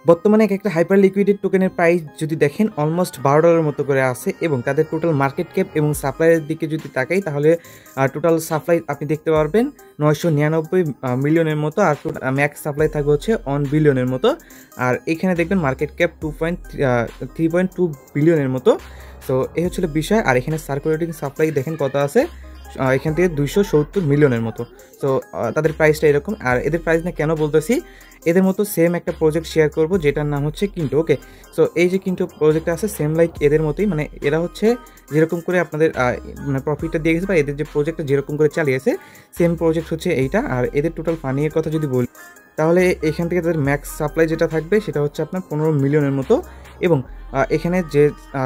বর্তমানে একটা হাইপার লিকুইডেড টোকেনের প্রাইস যদি দেখেন অলমোস্ট $12 মতো করে আছে এবং তাদের টোটাল মার্কেট ক্যাপ এবং সাপ্লাইয়ের দিকে যদি তাকাই তাহলে টোটাল সাপ্লাই আপনি দেখতে পারবেন 999 মিলিয়নের মতো, আর ম্যাক্স সাপ্লাই থাকবে হচ্ছে 1 বিলিয়নের মতো। আর এখানে দেখবেন মার্কেট ক্যাপ 3.2 বিলিয়নের মতো। সো এই হচ্ছিল বিষয়। আর এখানে সার্কুলেটিং সাপ্লাই দেখেন কত আছে, এখান থেকে 270 মিলিয়নের মতো। সো তাদের প্রাইসটা এরকম। আর এদের প্রাইস না কেন বলতেছি, এদের মতো সেম একটা প্রজেক্ট শেয়ার করব যেটার নাম হচ্ছে কিন্টো। ওকে, সো এই যে কিন্টো প্রজেক্টটা আছে সেম লাইক এদের মতোই, মানে এরা হচ্ছে যেরকম করে আপনাদের মানে প্রফিটটা দিয়ে গেছে বা এদের যে প্রজেক্টটা যেরকম করে চালিয়েছে সেম প্রজেক্ট হচ্ছে এইটা। আর এদের টোটাল ফান্ডিংয়ের কথা যদি বলি তাহলে এখান থেকে তাদের ম্যাক্স সাপ্লাই যেটা থাকবে সেটা হচ্ছে আপনার 15 মিলিয়নের মতো, এবং এখানে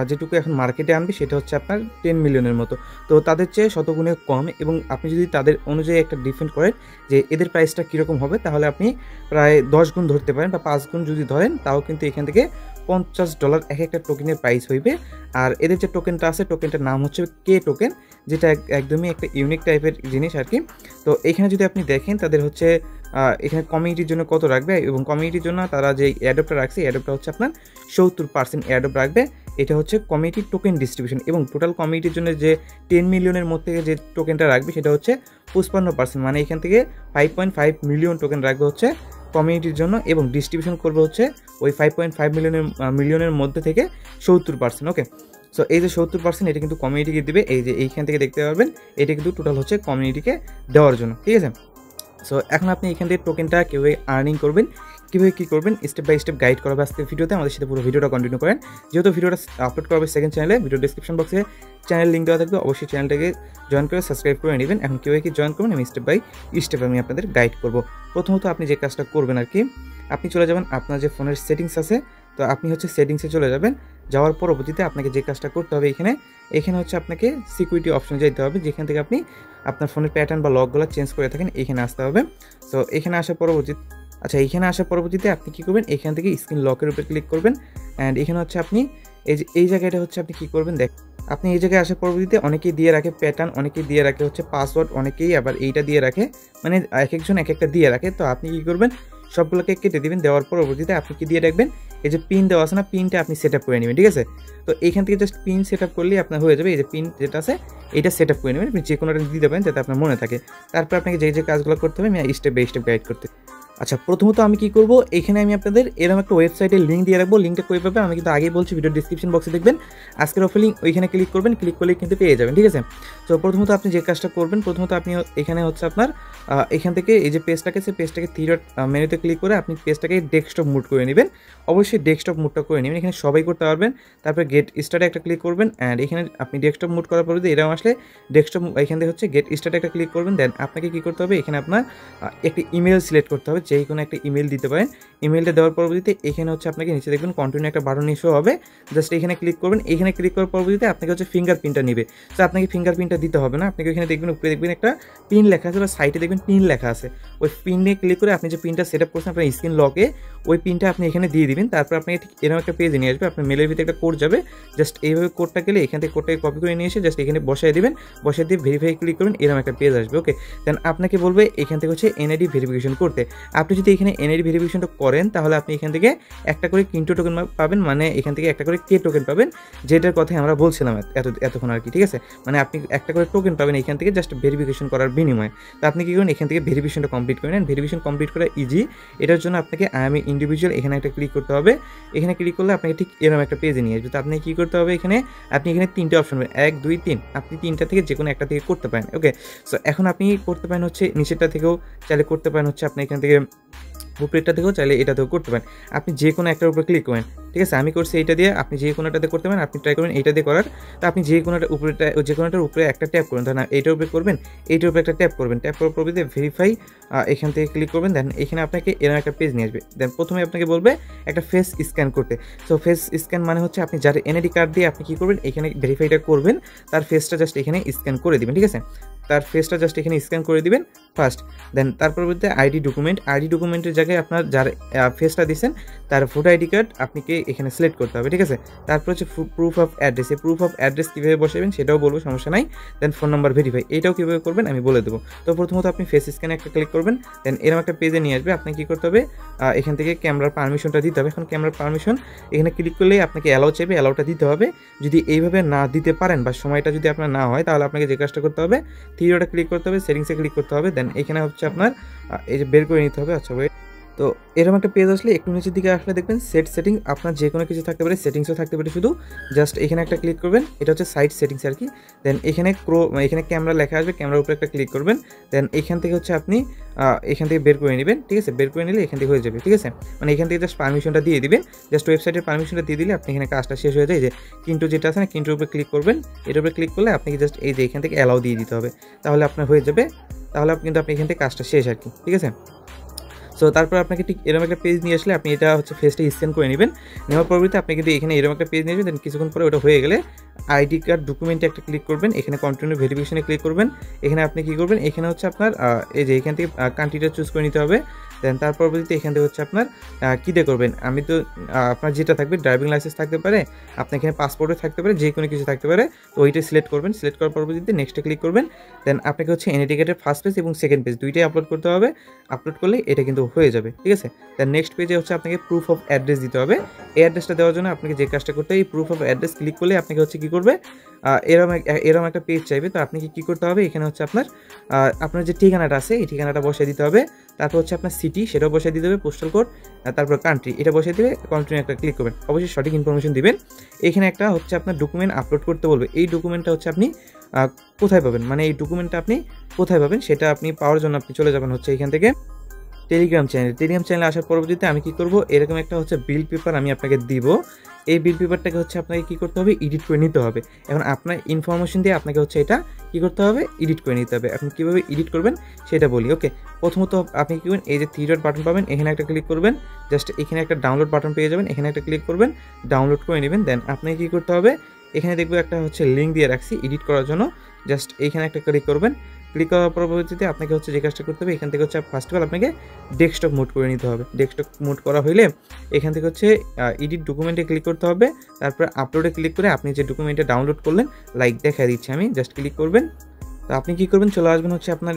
যেটুকু এখন মার্কেটে আনবে সেটা হচ্ছে আপনার 10 মিলিয়নের মতো। তো তাদের চেয়ে শতগুণে কম, এবং আপনি যদি তাদের অনুযায়ী একটা ডিফেন্ড করেন যে এদের প্রাইসটা কীরকম হবে তাহলে আপনি প্রায় 10 গুণ ধরতে পারেন বা 5 গুণ যদি ধরেন তাও কিন্তু এখান থেকে $50 এক একটা টোকেনের প্রাইস হইবে। আর এদের যে টোকেনটা আছে টোকেনটার নাম হচ্ছে কে টোকেন, যেটা একদমই একটা ইউনিক টাইপের জিনিস আর কি। তো এখানে যদি আপনি দেখেন তাদের হচ্ছে এখানে কমিউনিটির জন্য কত রাখবে, এবং কমিউনিটির জন্য তারা যে অ্যাডপ্টটা রাখছে অ্যাডপ্টটা হচ্ছে আপনার 70% অ্যাডপ্ট রাখবে। এটা হচ্ছে কমিউনিটি টোকেন ডিস্ট্রিবিউশন, এবং টোটাল কমিউনিটির জন্য যে 10 মিলিয়নের মধ্যে যে টোকেনটা রাখবে সেটা হচ্ছে 55%, মানে এখান থেকে 5.5 মিলিয়ন টোকেন রাখবে হচ্ছে কমিউনিটির জন্য, এবং ডিস্ট্রিবিউশন করবে হচ্ছে ওই 5.5 মিলিয়নের মধ্যে থেকে 70%। ওকে, সো এই যে 70% এটা কিন্তু কমিউনিটিকে দেবে, এই যে এইখান থেকে দেখতে পারবেন এটা কিন্তু টোটাল হচ্ছে কমিউনিটিকে দেওয়ার জন্য, ঠিক আছে। সো এখন আপনি এখান থেকে টোকেনটা কীভাবে আর্নিং করবেন, কীভাবে কী করবেন স্টেপ বাই স্টেপ গাইড করা হবে আজকের ভিডিওতে। আমাদের সাথে পুরো ভিডিওটা কন্টিনিউ করেন। যেহেতু ভিডিওটা আপলোড করা হবে সেকেন্ড চ্যানেলে, ভিডিও ডিসক্রিপশন বক্সে চ্যানেল লিঙ্ক দেওয়া থাকবে, অবশ্যই চ্যানেলটাকে জয়েন করে সাবস্ক্রাইব করে নেবেন। এখন কীভাবে কি জয়েন করবেন আমি স্টেপ বাই স্টেপ আমি আপনাদের গাইড করব। প্রথমত আপনি যে কাজটা করবেন আর কি, আপনি চলে যাবেন আপনার যে ফোনের সেটিংস আছে, তো আপনি হচ্ছে সেটিংসে চলে যাবেন। যাওয়ার পরবর্তীতে আপনাকে যে কাজটা করতে হবে এখানে হচ্ছে আপনাকে সিকিউরিটি অপশনে যেতে হবে, যেখান থেকে আপনি আপনার ফোনের প্যাটার্ন বা লকগুলো চেঞ্জ করে থাকেন এখানে আসতে হবে। সো এখানে আসার পরবর্তীতে আপনি কী করবেন, এখান থেকে স্ক্রিন লকের উপরে ক্লিক করবেন। অ্যান্ড এখানে হচ্ছে আপনি এই জায়গাটা হচ্ছে আপনি কী করবেন, আপনি এই জায়গায় আসার পরবর্তীতে অনেকেই দিয়ে রাখে প্যাটার্ন, অনেকেই দিয়ে রাখে হচ্ছে পাসওয়ার্ড, অনেকেই আবার এইটা দিয়ে রাখে, মানে এক একজন এক একটা দিয়ে রাখে। তো আপনি কী করবেন, সবগুলোকে কেটে দেবেন। দেওয়ার পরবর্তীতে আপনি কি দিয়ে রাখবেন, এই যে পিন দেওয়া আছে না, পিনটা আপনি সেট আপ করে নেবেন, ঠিক আছে। তো এইখান থেকে জাস্ট পিন সেট আপ করলেই আপনার হয়ে যাবে। এই যে পিন যেটা আছে এটা সেট আপ করে নেবেন, আপনি যে কোনোটা দিয়ে দেবেন যাতে আপনার মনে থাকে। তারপর আপনাকে যে কাজগুলো করতে হবে আমি স্টেপ বাই স্টেপ গাইড করতে। আচ্ছা, প্রথমত আমি কি করব, এখানে আমি আপনাদের এরকম একটা ওয়েবসাইটের লিঙ্ক দিয়ে রাখবো। লিঙ্কটা কই পাবে আমি কিন্তু আগেই বলছি, ভিডিও ডিসক্রিপশন বক্সে দেখবেন আজকের অফার লিঙ্ক, ওইখানে ক্লিক করবেন, ক্লিক করলেই কিন্তু পেয়ে যাবেন, ঠিক আছে। তো প্রথমত আপনি যে কাজটা করবেন, প্রথমত আপনি এখানে হচ্ছে আপনার এখান থেকে এই যে পেজটাকে থ্রি ডট মেনুতে ক্লিক করে আপনি পেজটাকে ডেস্কটপ মুড করে নেবেন। অবশ্যই ডেস্কটপ মুডটা করে নেবেন, এখানে সবাই করতে পারবেন। তারপরে গেট স্টার্টে একটা ক্লিক করবেন, অ্যান্ড এখানে আপনি ডেস্কটপ মুড করার পরে এরকম আসলে ডেস্কটপ এখান থেকে হচ্ছে গেট স্টার্টে একটা ক্লিক করবেন। দেন আপনাকে কী করতে হবে, এখানে আপনার একটি ইমেল সিলেক্ট করতে হবে, যেই কোনো একটা ইমেল দিতে পারেন। ইমেলটা দেওয়ার পরবর্তীতে এখানে হচ্ছে আপনাকে নিচে দেখবেন কন্টিনিউ একটা বাটন ইস্যু হবে, জাস্ট এখানে ক্লিক করবেন। এখানে ক্লিক করার পরবর্তীতে আপনাকে হচ্ছে ফিঙ্গারপ্রিন্টটা নেবে। তো আপনাকে ফিঙ্গারপ্রিন্টটা দিতে হবে না, আপনাকে এখানে দেখবেন উপরে দেখবেন একটা পিন লেখা আছে বা সাইটে দেখবেন পিন লেখা আছে, ওই পিনে ক্লিক করে আপনি যে পিনটা সেট আপ করছেন আপনার স্ক্রিন লকে, ওই পিনটা আপনি এখানে দিয়ে দিবেন। তারপর আপনাকে ঠিক এরকম একটা পেজে নিয়ে আসবে, আপনার মেলের ভিতরে একটা কোড যাবে, জাস্ট এইভাবে কোডটা গেলে এখান থেকে কোডটাকে কপি করে নিয়ে এসে জাস্ট এখানে বসাই দিবেন, বসাই দিয়ে ভেরিফাই ক্লিক করবেন, এরকম একটা পেজ আসবে। ওকে, দেন আপনাকে বলবে এখান থেকে হচ্ছে এনআইডি ভেরিফিকেশন করতে। আপনি যদি এখানে এনআইডি ভেরিফিকেশনটা করেন তাহলে আপনি এখান থেকে একটা করে কিন্টো টোকেন পাবেন, মানে এখান থেকে একটা করে কে টোকেন পাবেন, যেটার কথাই আমরা বলছিলাম এতক্ষণ আর কি, ঠিক আছে। মানে আপনি একটা করে টোকেন পাবেন এখান থেকে জাস্ট ভেরিফিকেশন করার বিনিময়ে। তো আপনি কী করেন, এখান থেকে ভেরিফিকেশনটা কমপ্লিট করে নেন। ভেরিফিকেশন কমপ্লিট করা ইজি, এটার জন্য আপনাকে আমি ইন্ডিভিজুয়াল এখানে একটা ক্লিক করতে হবে। এখানে ক্লিক করলে আপনাকে ঠিক এরকম একটা পেজে নিয়ে আসবে। তো আপনি কী করতে হবে, আপনি এখানে তিনটে অপশন পাবেন, 1 2 3, আপনি তিনটা থেকে যে কোনো একটা থেকে করতে পারেন। ওকে, সো এখন আপনি করতে পারেন হচ্ছে নিচেরটা থেকেও চাইলে করতে পারেন হচ্ছে আপনি এখান থেকে উপরেরটা থেকেও চাইলে এটাতেও করতে পারেন। আপনি যে কোনো একটার উপরে ক্লিক করেন, ঠিক আছে। আমি করছি এইটা দিয়ে, আপনি যে কোনোটাতে করতে পারেন, আপনি ট্রাই করবেন এইটা দিয়ে করার। তো আপনি যে কোনোটার উপরে একটা ট্যাপ করবেন, ধরেন এইটার উপরে করবেন, এইটার উপরে একটা ট্যাপ করবেন, ট্যাপ করার পরবর্তীতে ভেরিফাই এখান থেকে ক্লিক করবেন। দেন এখানে আপনাকে এরকম একটা পেজ নিয়ে আসবে। দেন প্রথমে আপনাকে বলবে একটা ফেস স্ক্যান করতে। সো ফেস স্ক্যান মানে হচ্ছে আপনি যার এনআইডি কার্ড দিয়ে আপনি কী করবেন, এখানে ভেরিফাইটা করবেন, তার ফেসটা জাস্ট এখানে স্ক্যান করে দিবেন, ঠিক আছে। তার ফেসটা জাস্ট এখানে স্ক্যান করে দিবেন, ফার্স্ট। দেন তার পরবর্তীতে আইডি ডকুমেন্টের জায়গায় আপনার যার ফেসটা দিচ্ছেন তার ভোটার আইডি কার্ড আপনাকে এখানে সিলেক্ট করতে হবে, ঠিক আছে। তারপর হচ্ছে প্রুফ অফ অ্যাড্রেস, এই প্রুফ অফ অ্যাড্রেস কীভাবে বসাবেন সেটাও বলবো, সমস্যা নাই। দেন ফোন নাম্বার ভেরিফাই, এটাও কীভাবে করবেন আমি বলে দেবো। তো প্রথমত আপনি ফেস স্ক্যানে একটা ক্লিক করবেন, দেন এরকম একটা পেজে নিয়ে আসবে। আপনাকে কী করতে হবে, এখান থেকে ক্যামেরার পারমিশনটা দিতে হবে। এখন ক্যামেরার পারমিশন এখানে ক্লিক করলেই আপনাকে অ্যালাউ চাইবে, অ্যালাউটা দিতে হবে। যদি এইভাবে না দিতে পারেন বা সময়টা যদি আপনার না হয়, তাহলে আপনাকে যে কাজটা করতে হবে, থ্রিডটে ক্লিক করতে হবে, সেটিংসে ক্লিক করতে হবে। দেন এখানে হচ্ছে আপনার এই যে বের করে নিতে হবে। আচ্ছা ওয়েট, তো এরকম একটা পেজ আসলে একটু নিচের দিকে আসলে দেখবেন সেটিং, আপনার যে কোনো কিছু থাকতে পারে, সেটিংসও থাকতে পারে। শুধু জাস্ট এখানে একটা ক্লিক করবেন, এটা হচ্ছে সাইট সেটিংস আর কি। দেন এখানে এখানে ক্যামেরা লেখা আসবে, ক্যামেরার উপরে একটা ক্লিক করবেন। দেন এখান থেকে হচ্ছে আপনি এখান থেকে বের করে নেবেন, ঠিক আছে। বের করে নিলে এখান থেকে হয়ে যাবে, ঠিক আছে। মানে এখান থেকে জাস্ট পারমিশনটা দিয়ে দিবেন, জাস্ট ওয়েবসাইটের পারমিশনটা দিয়ে দিলে আপনি এখানে কাজটা শেষ হয়ে যায়। যে কিন্তু যেটা আছে না, কিন্তুর উপরে ক্লিক করবেন, এটার উপরে ক্লিক করলে আপনাকে জাস্ট এই যে এখান থেকে অ্যালাউ দিয়ে দিতে হবে, তাহলে আপনার হয়ে যাবে। তাহলে কিন্তু আপনি এখান থেকে কাজটা শেষ আর কি, ঠিক আছে। সো তারপর আপনাকে ঠিক এরকম একটা পেজ নিয়ে আসলে আপনি এটা হচ্ছে ফেসটা স্ক্যান করে নেবেন। নেওয়ার পরবর্তীতে আপনি কিন্তু এখানে এরকম একটা পেজ নিয়ে আসবেন। দেন কিছুক্ষণ পরে ওটা হয়ে গেলে আইডি কার্ড ডকুমেন্টে একটা ক্লিক করবেন, এখানে কন্টিনিউ ভেরিফিকেশনে ক্লিক করবেন। এখানে আপনি কী করবেন, এখানে হচ্ছে আপনার এই যে এখান থেকে কান্ট্রিটা চুজ করে নিতে হবে। দেন তার পরবর্তীতে এখান থেকে হচ্ছে আপনার কী দিয়ে করবেন, আমি তো আপনার যেটা থাকবে, ড্রাইভিং লাইসেন্স থাকতে পারে, আপনার এখানে পাসপোর্টও থাকতে পারে, যে কোনো কিছু থাকতে পারে। তো ওইটা সিলেক্ট করবেন, সিলেক্ট করার পরবর্তীতে নেক্সটে ক্লিক করবেন। দেন আপনাকে হচ্ছে এনআইডি কার্ডের ফার্স্ট পেজ এবং সেকেন্ড পেজ দুইটাই আপলোড করতে হবে। আপলোড করলে এটা কিন্তু হয়ে যাবে, ঠিক আছে। দেন নেক্সট পেজে হচ্ছে আপনাকে প্রুফ অফ অ্যাড্রেস দিতে হবে। এই অ্যাড্রেসটা দেওয়ার জন্য আপনাকে যে কাজটা করতে হবে, এই প্রুফ অফ অ্যাড্রেস ক্লিক করলে আপনাকে হচ্ছে কী করবে, এরকম একটা পেজ চাইবে। তো আপনি কী করতে হবে, এখানে হচ্ছে আপনার যে ঠিকানাটা আছে এই ঠিকানাটা বসিয়ে দিতে হবে। তারপর হচ্ছে আপনার সিটি, সেটাও বসিয়ে দিতে হবে, পোস্টাল কোড, তারপর কান্ট্রি, এটা বসিয়ে দেবে। কন্টিনিউ একটা ক্লিক করবেন, অবশ্যই সঠিক ইনফরমেশন দিবেন। এখানে একটা হচ্ছে আপনার ডকুমেন্ট আপলোড করতে বলবে। এই ডকুমেন্টটা হচ্ছে আপনি কোথায় পাবেন, মানে এই ডকুমেন্টটা আপনি কোথায় পাবেন সেটা আপনি পাওয়ার জন্য আপনি চলে যাবেন হচ্ছে এখান থেকে টেলিগ্রাম চ্যানেলে আসার পরবর্তীতে আমি কী করব, এরকম একটা হচ্ছে বিল পেপার আমি আপনাকে দিব। এই বিল পেপারটাকে হচ্ছে আপনাকে কী করতে হবে, এডিট করে নিতে হবে। এখন আপনার ইনফরমেশন দিয়ে আপনাকে হচ্ছে এটা কী করতে হবে, এডিট করে নিতে হবে। এখন কীভাবে এডিট করবেন সেটা বলি, ওকে। প্রথমত আপনি কী করবেন, এই যে থ্রি ডট বাটন পাবেন, এখানে একটা ক্লিক করবেন। জাস্ট এখানে একটা ডাউনলোড বাটন পেয়ে যাবেন, এখানে একটা ক্লিক করবেন, ডাউনলোড করে নেবেন। দেন আপনাকে কী করতে হবে, এখানে দেখবো একটা হচ্ছে লিঙ্ক দিয়ে রাখছি এডিট করার জন্য, জাস্ট এইখানে একটা ক্লিক করবেন। ক্লিক করার পরবর্তীতে আপনাকে হচ্ছে যে কাজটা করতে হবে, এখান থেকে হচ্ছে ফার্স্ট অফ অল আপনাকে ডেস্কটপ মোড করে নিতে হবে। ডেস্কটপ মোড করা হইলে এখান থেকে হচ্ছে এডিট ডকুমেন্টে ক্লিক করতে হবে। তারপরে আপলোডে ক্লিক করে আপনি যে ডকুমেন্টে ডাউনলোড করলেন, লাইক দেখা দিচ্ছি আমি, জাস্ট ক্লিক করবেন। তো আপনি কী করবেন, চলে আসবেন হচ্ছে আপনার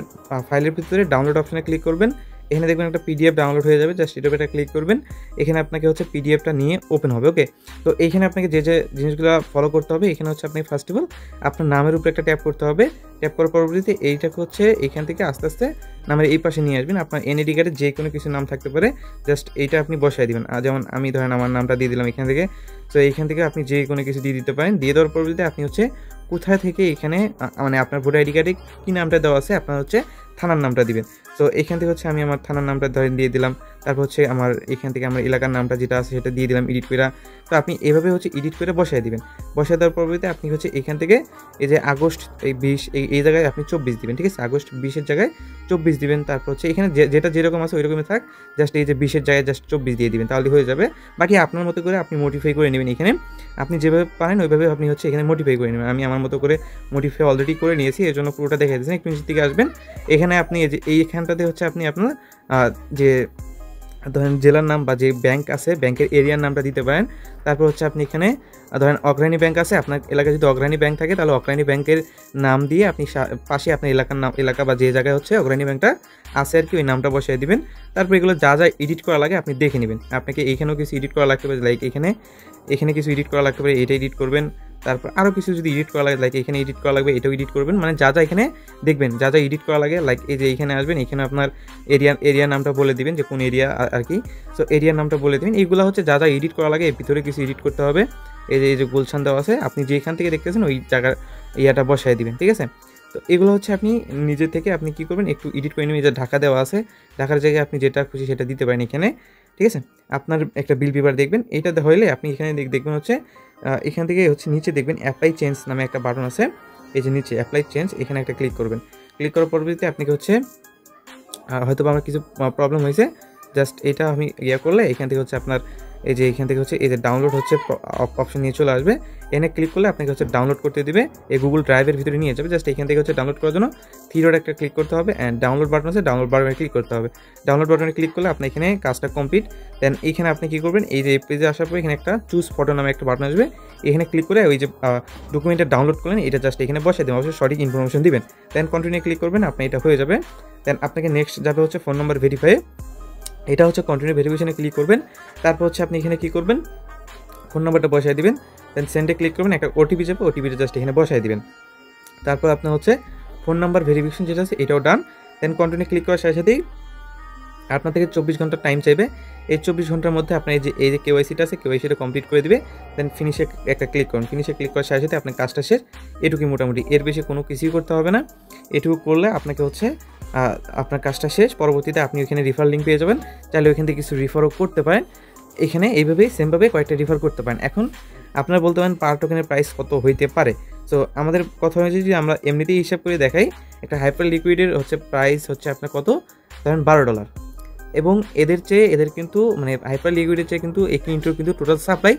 ফাইলের ভিতরে ডাউনলোড অপশানে ক্লিক করবেন। এখানে দেখবেন একটা পিডিএফ ডাউনলোড হয়ে যাবে, জাস্ট এটার উপরে ক্লিক করবেন। এখানে আপনাকে হচ্ছে পিডিএফটা নিয়ে ওপেন হবে, ওকে। তো এইখানে আপনাকে যে জিনিসগুলো ফলো করতে হবে, এখানে হচ্ছে আপনাকে ফার্স্ট অফ অল আপনার নামের উপরে একটা ট্যাপ করতে হবে। ট্যাপ করার পরবর্তীতে এইটাকে হচ্ছে এখান থেকে আস্তে আস্তে নামের এই পাশে নিয়ে আসবেন। আপনার এনআইডি কার্ডে যে কোনো কিছু নাম থাকতে পারে, জাস্ট এইটা আপনি বসাই দিবেন। যেমন আমি ধরেন আমার নামটা দিয়ে দিলাম এখান থেকে। তো এইখান থেকে আপনি যে কোনো কিছু দিয়ে দিতে পারেন। দিয়ে দেওয়ার পরবর্তীতে আপনি হচ্ছে কোথায় থেকে এখানে মানে আপনার ভোটার আইডি কার্ডে কী নামটা দেওয়া আছে, আপনার হচ্ছে থানার নামটা দিবেন। তো এখান থেকে হচ্ছে আমি আমার থানার নামটা ধরেন দিয়ে দিলাম। তারপর হচ্ছে আমার এখান থেকে আমার এলাকার নামটা যেটা আছে সেটা দিয়ে দিলাম এডিট করে। তো আপনি এভাবে হচ্ছে এডিট করে বসাই দিবেন। বসাই দেওয়ার পরবর্তীতে আপনি হচ্ছে এখান থেকে এই যে আগস্ট 20 এই জায়গায় আপনি 24 দিবেন, ঠিক আছে। আগস্ট 20-এর জায়গায় 24 দিবেন। তারপর হচ্ছে এখানে যেটা যেরকম আছে ওইরকমই থাক, জাস্ট এই যে 20-এর জায়গায় জাস্ট 24 দিয়ে দিবেন, তাহলে হয়ে যাবে। বাকি আপনার মতো করে আপনি মডিফাই করে নেবেন। এখানে আপনি যেভাবে পারেন ওইভাবে আপনি হচ্ছে এখানে মডিফাই করে নেবেন। আমি আমার মতো করে মডিফাই অলরেডি করে নিয়েছি, এর জন্য পুরোটা দেখে দিয়েছেন। একটু নিচের দিকে আসবেন, এখানে আপনি এই যে এইখানটাতে হচ্ছে আপনি আপনার যে ধরেন জেলার নাম বা যে ব্যাংক আছে ব্যাংকের এরিয়ার নামটা দিতে পারেন। তারপর হচ্ছে আপনি এখানে ধরেন অগ্রণী ব্যাংক আছে, আপনার এলাকায় যদি অগ্রণী ব্যাংক থাকে তাহলে অগ্রণী ব্যাংকের নাম দিয়ে আপনি পাশে আপনার এলাকার নাম, এলাকা বা যে জায়গায় হচ্ছে অগ্রণী ব্যাংকটা আছে আর কি, ওই নামটা বসিয়ে দিবেন। তারপর এগুলো যা যা এডিট করা লাগে আপনি দেখে নেবেন। আপনাকে এইখানেও কিছু এডিট করা লাগতে পারে, লাইক এখানে কিছু এডিট করা লাগতে পারে, এটা এডিট করবেন। তারপর আরও কিছু যদি এডিট করা লাগে, লাইক এখানে এডিট করা লাগবে, এটাও এডিট করবেন। মানে যা যা এখানে দেখবেন, যা যা এডিট করা লাগে, লাইক এই যে এখানে আসবেন, এখানে আপনার এরিয়ার নামটা বলে দিবেন যে কোন এরিয়া আর কি। সো এরিয়ার নামটা বলে দিবেন। এইগুলো হচ্ছে যা যা এডিট করা লাগে, এর ভিতরে কিছু এডিট করতে হবে। এই যে গুলশান দেওয়া আছে, আপনি যেখান থেকে দেখতেছেন ওই জায়গার ইয়াটা বসায় দিবেন, ঠিক আছে। তো এগুলো হচ্ছে আপনি নিজে থেকে আপনি কী করবেন, একটু এডিট করে নেবেন। যে ঢাকা দেওয়া আছে, ঢাকার জায়গায় আপনি যেটা খুশি সেটা দিতে পারেন এখানে, ঠিক আছে। আপনার একটা বিল পেপার দেখবেন, এইটা হইলে আপনি এখানে দেখবেন হচ্ছে এখান থেকে হচ্ছে নিচে দেখবেন অ্যাপ্লাই চেঞ্জ নামে একটা বাটন আছে। এই যে নিচে অ্যাপ্লাই চেঞ্জ, এখানে একটা ক্লিক করবেন। ক্লিক করার পরবর্তীতে আপনাকে হচ্ছে হয়তো আমার কিছু প্রবলেম হয়েছে, জাস্ট এটা আমি ইয়ে করলে এখান থেকে হচ্ছে আপনার এই যে এখান থেকে হচ্ছে এই যে ডাউনলোড হচ্ছে অপশন নিয়ে চলে আসবে। এখানে ক্লিক করলে আপনাকে হচ্ছে ডাউনলোড করতে দিবে, এই গুগল ড্রাইভের ভিতরে নিয়ে যাবে। জাস্ট এখান থেকে হচ্ছে ডাউনলোড করার জন্য থ্রি ডট একটা ক্লিক করতে হবে অ্যান্ড ডাউনলোড বাটন আছে, ডাউনলোড বাটনে ক্লিক করতে হবে। ডাউনলোড বাটনে ক্লিক করলে আপনি এখানে কাজটা কমপ্লিট। দেন এইখানে আপনি কী করবেন, এই যে পেজে আসার পর এখানে একটা চুজ ফটো নামে একটা বাটন আসবে, এখানে ক্লিক করে ওই যে ডকুমেন্টটা ডাউনলোড করলেন এটা জাস্ট এখানে বসাই দেবেন, অবশ্যই সঠিক ইনফরমেশন দিবেন। দেন কন্টিনিউ ক্লিক করবেন, আপনি এটা হয়ে যাবে। দেন আপনাকে নেক্সট যাবে হচ্ছে ফোন নাম্বার ভেরিফাই, এটা হচ্ছে কন্টিনিউ ভেরিফিকেশনে ক্লিক করবেন। তারপর হচ্ছে আপনি এখানে কী করবেন, ফোন নাম্বারটা বসাই দিবেন। দেন সেন্ডে ক্লিক করবেন, একটা ওটিপি যাবে, ওটিপিটা জাস্ট এখানে বসাই দিবেন। তারপর আপনার হচ্ছে ফোন নাম্বার ভেরিফিকেশন যেটা আছে এটাও ডান। দেন কন্টিনিউ ক্লিক করার সাথে সাথেই আপনার থেকে 24 ঘন্টার টাইম চাইবে। এই 24 ঘন্টার মধ্যে আপনার এই যে কেওয়াইসিটা আছে কেওয়াইসিটা কমপ্লিট করে দিবে। দেন ফিনিশে একটা ক্লিক করুন, ফিনিশে ক্লিক করার সাথে সাথে আপনার কাজটা শেষ। এটুকুই মোটামুটি, এর বেশি কোনো কিছুই করতে হবে না। এটুকু করলে আপনাকে হচ্ছে আপনার কাজটা শেষ। পরবর্তীতে আপনি ওইখানে রিফার লিঙ্ক পেয়ে যাবেন, চাইলে ওইখান থেকে কিছু রিফারও করতে পারেন। এখানে এইভাবেই সেমভাবে কয়েকটা রিফার করতে পারেন। এখন আপনারা বলতে পারেন পার টোকেনের প্রাইস কত হইতে পারে। সো আমাদের কথা হয়েছে যে আমরা এমনিতেই হিসাব করে দেখাই, একটা হাইপার লিকুইডের হচ্ছে প্রাইস হচ্ছে আপনার কত, ধরেন $12। এবং এদের কিন্তু মানে হাইপার লিকুইডের চেয়ে কিন্তু একিনিটোর কিন্তু টোটাল সাপ্লাই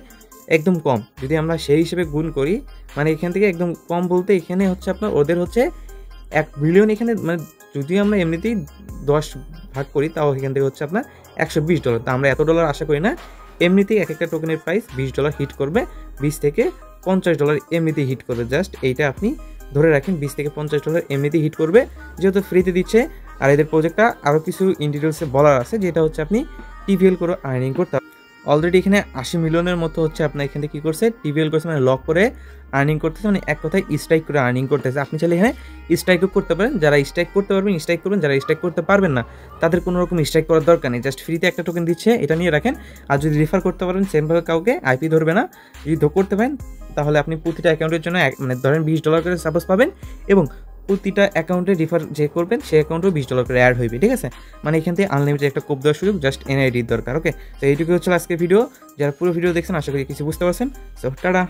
একদম কম। যদি আমরা সেই হিসেবে গুণ করি, মানে এখান থেকে একদম কম বলতে এখানে হচ্ছে আপনার ওদের হচ্ছে 1 বিলিয়ন, এখানে মানে যদি আমরা এমনিতেই 10 ভাগ করি তাও এখান থেকে হচ্ছে আপনার $120। তা আমরা এত ডলার আশা করি না। এমনিতেই এক একটা টোকেনের প্রাইস $20 হিট করবে, $20 থেকে $50 এমনিতেই হিট করবে। জাস্ট এইটা আপনি ধরে রাখেন, $20 থেকে $50 এমনিতেই হিট করবে, যেহেতু ফ্রিতে দিচ্ছে। আর এদের প্রজেক্টটা আরও কিছু ইন ডিটেলসে বলার আছে, যেটা হচ্ছে আপনি টিভিএল করে আর্নিং করতে অলরেডি এখানে 80 মিলিয়নের মতো হচ্ছে আপনার এখান থেকে কী করছে, টিভিএল করছে, মানে লক করে আর্নিং করতেছে, মানে এক কথায় স্ট্রাইক করে আর্নিং করতেছে। আপনি চাইলে এখানে স্ট্রাইকও করতে পারেন, যারা স্ট্রাইক করতে পারবেন স্ট্রাইক করবেন, যারা স্ট্রাইক করতে পারবেন না তাদের কোনো রকম স্ট্রাইক করার দরকার নেই। জাস্ট ফ্রিতে একটা টোকেন দিচ্ছে, এটা নিয়ে রাখেন। আর যদি রেফার করতে পারেন সেমভাবে কাউকে, আইপি ধরবে না, যদি করতে পারেন তাহলে আপনি প্রতিটা অ্যাকাউন্টের জন্য মানে ধরেন $20 করে সাপোজ পাবেন, এবং প্রতিটা অ্যাকাউন্টে রিফার যে করবেন সেই অ্যাকাউন্টেও $20 করে অ্যাড হইবে, ঠিক আছে। মানে এখান থেকে আনলিমিটেড একটা কোপ দেওয়ার সুযোগ, জাস্ট এনআইডির দরকার। ওকে, তো এইটুকু হচ্ছে আজকে ভিডিও। যারা পুরো ভিডিও দেখছেন আশা করি কিছু বুঝতে পারছেন। So tata.